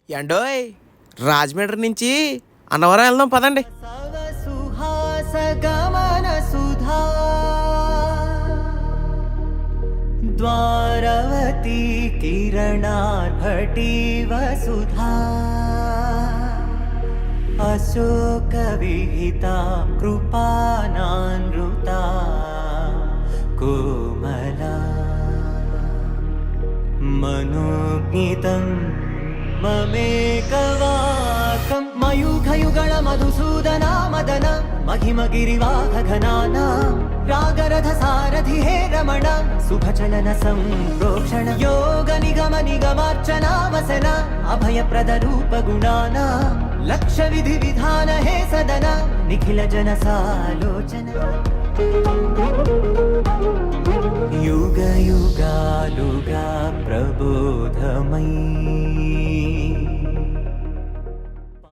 ఏండోయ్ రాజమండ్రి నుంచి అన్నవరం వెళ్దాం పదండి. ద్వారవతి కిరణార్భటి వసుధా అశోక విహిత కృపానానృత కోమలా మనోజ్ఞితం మమేకవాకం మయూఖయుగళ మధుసూదనా మదన మహిమగిరివాహఘనానా రాగరథ సారథి హే రమణ శుభచలన సంప్రోక్షణ యోగ నిగమ నిగమార్చనా వసన అభయప్రద రూప గుణానా లక్ష విధి విధాన హే సదన నిఖిల జన సాలోచన యుగ యుగాలుగా ప్రబోధమై